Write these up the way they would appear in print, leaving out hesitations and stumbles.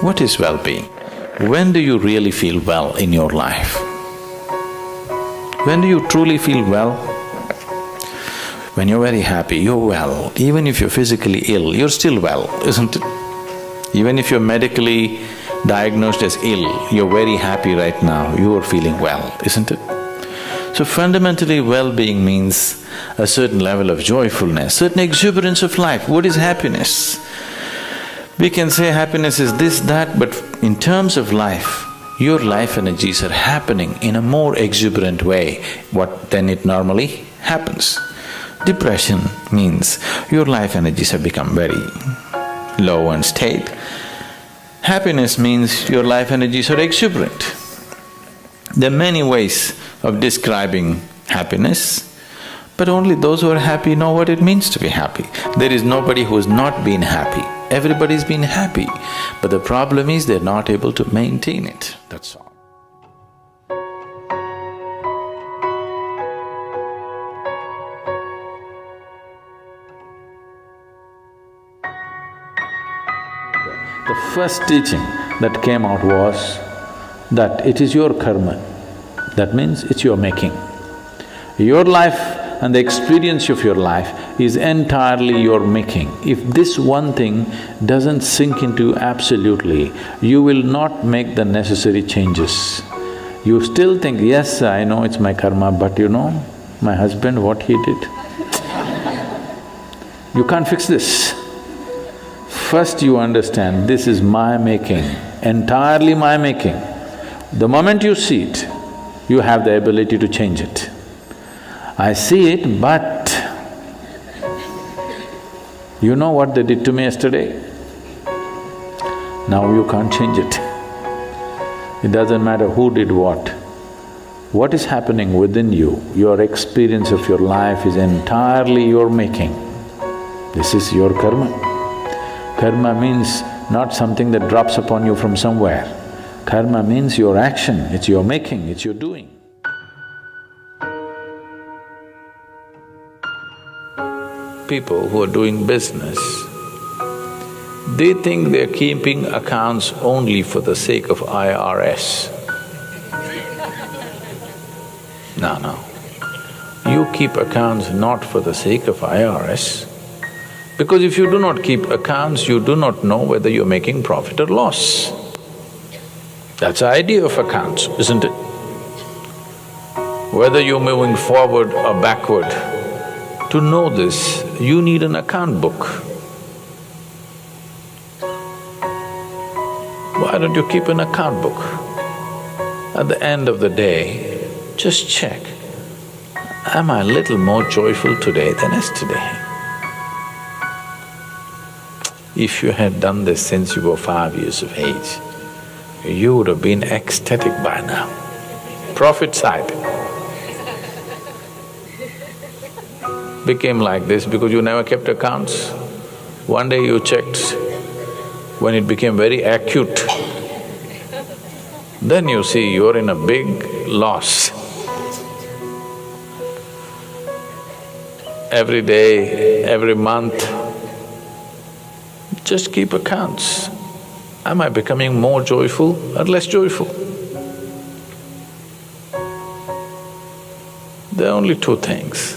What is well-being? When do you really feel well in your life? When do you truly feel well? When you're very happy, you're well. Even if you're physically ill, you're still well, isn't it? Even if you're medically diagnosed as ill, you're very happy right now, you are feeling well, isn't it? So fundamentally, well-being means a certain level of joyfulness, certain exuberance of life. What is happiness? We can say happiness is this, that, but in terms of life, your life energies are happening in a more exuberant way than it normally happens. Depression means your life energies have become very low and stale. Happiness means your life energies are exuberant. There are many ways of describing happiness, but only those who are happy know what it means to be happy. There is nobody who's not been happy. Everybody's been happy, but the problem is they're not able to maintain it, that's all. The first teaching that came out was that it is your karma. That means it's your making. Your life and the experience of your life is entirely your making. If this one thing doesn't sink into you absolutely, you will not make the necessary changes. You still think, yes, I know it's my karma, but you know, my husband, what he did, you can't fix this. First you understand, this is my making, entirely my making. The moment you see it, you have the ability to change it. I see it, but you know what they did to me yesterday? Now you can't change it. It doesn't matter who did what. What is happening within you, your experience of your life is entirely your making. This is your karma. Karma means not something that drops upon you from somewhere. Karma means your action, it's your making, it's your doing. People who are doing business, they think they're keeping accounts only for the sake of IRS. No. You keep accounts not for the sake of IRS. Because if you do not keep accounts, you do not know whether you're making profit or loss. That's the idea of accounts, isn't it? Whether you're moving forward or backward, to know this, you need an account book. Why don't you keep an account book? At the end of the day, just check, am I a little more joyful today than yesterday? If you had done this since you were 5 years of age, you would have been ecstatic by now. Profit side became like this because you never kept accounts. One day you checked, when it became very acute, then you see you're in a big loss. Every day, every month, just keep accounts. Am I becoming more joyful or less joyful? There are only two things.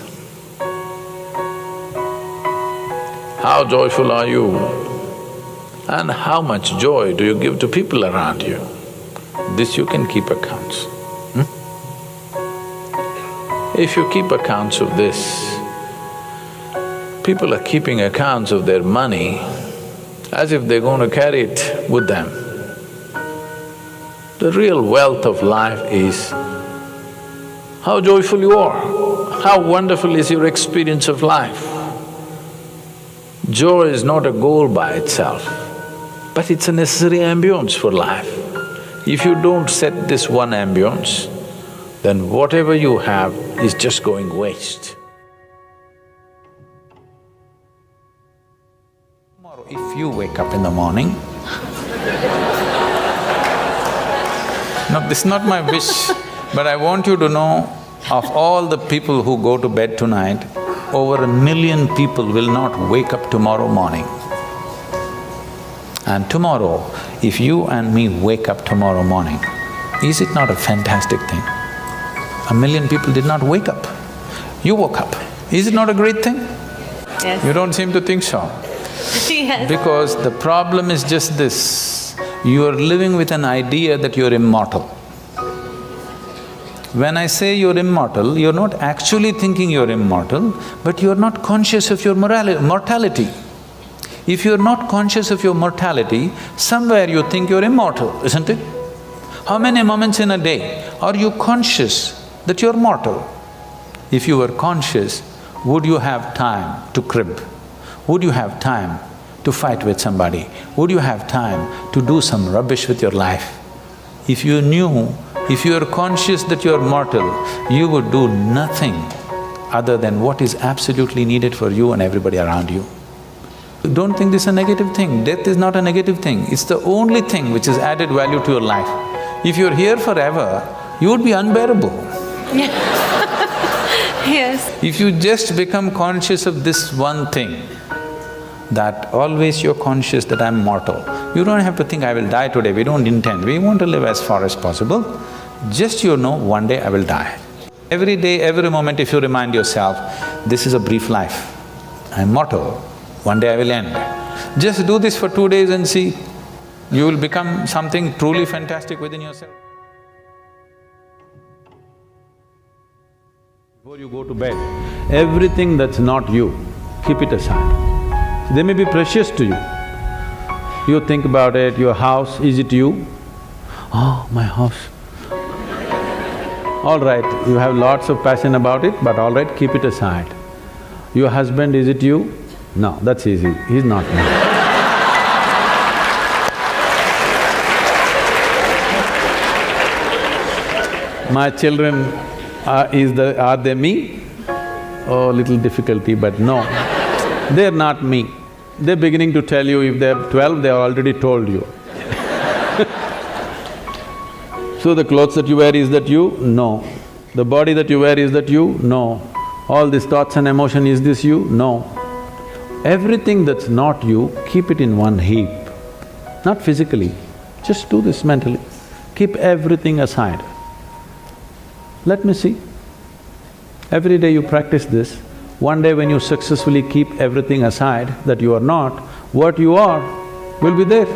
How joyful are you and how much joy do you give to people around you? This you can keep accounts. If you keep accounts of this, people are keeping accounts of their money as if they're going to carry it with them. The real wealth of life is how joyful you are, how wonderful is your experience of life. Joy is not a goal by itself, but it's a necessary ambience for life. If you don't set this one ambience, then whatever you have is just going waste. Tomorrow, if you wake up in the morning, no, this is not my wish, but I want you to know, of all the people who go to bed tonight, over 1 million people will not wake up tomorrow morning. And tomorrow, If you and me wake up tomorrow morning, is it not a fantastic thing? 1,000,000 people did not wake up. You woke up. Is it not a great thing? Yes. You don't seem to think so. Yes. Because the problem is just this, you are living with an idea that you're immortal. When I say you're immortal, you're not actually thinking you're immortal, but you're not conscious of your mortality. If you're not conscious of your mortality, somewhere you think you're immortal, isn't it? How many moments in a day are you conscious that you're mortal? If you were conscious, would you have time to crib? Would you have time to fight with somebody? Would you have time to do some rubbish with your life? If you knew, if you are conscious that you are mortal, you would do nothing other than what is absolutely needed for you and everybody around you. Don't think this is a negative thing. Death is not a negative thing. It's the only thing which has added value to your life. If you're here forever, you would be unbearable. Yes. If you just become conscious of this one thing, that always you're conscious that I'm mortal. You don't have to think, I will die today, we don't intend, we want to live as far as possible. Just you know, one day I will die. Every day, every moment if you remind yourself, this is a brief life, I'm mortal, one day I will end. Just do this for 2 days and see, you will become something truly fantastic within yourself. Before you go to bed, everything that's not you, keep it aside. They may be precious to you. You think about it, your house, is it you? Oh, my house. All right, you have lots of passion about it, but all right, keep it aside. Your husband, is it you? No, that's easy, he's not me. My children, are they me? Oh, little difficulty, but no, they're not me. They're beginning to tell you, if they're 12, they already told you. So the clothes that you wear, is that you? No. The body that you wear, is that you? No. All these thoughts and emotion, is this you? No. Everything that's not you, keep it in one heap. Not physically, just do this mentally. Keep everything aside. Let me see. Every day you practice this, one day when you successfully keep everything aside that you are not, what you are will be there.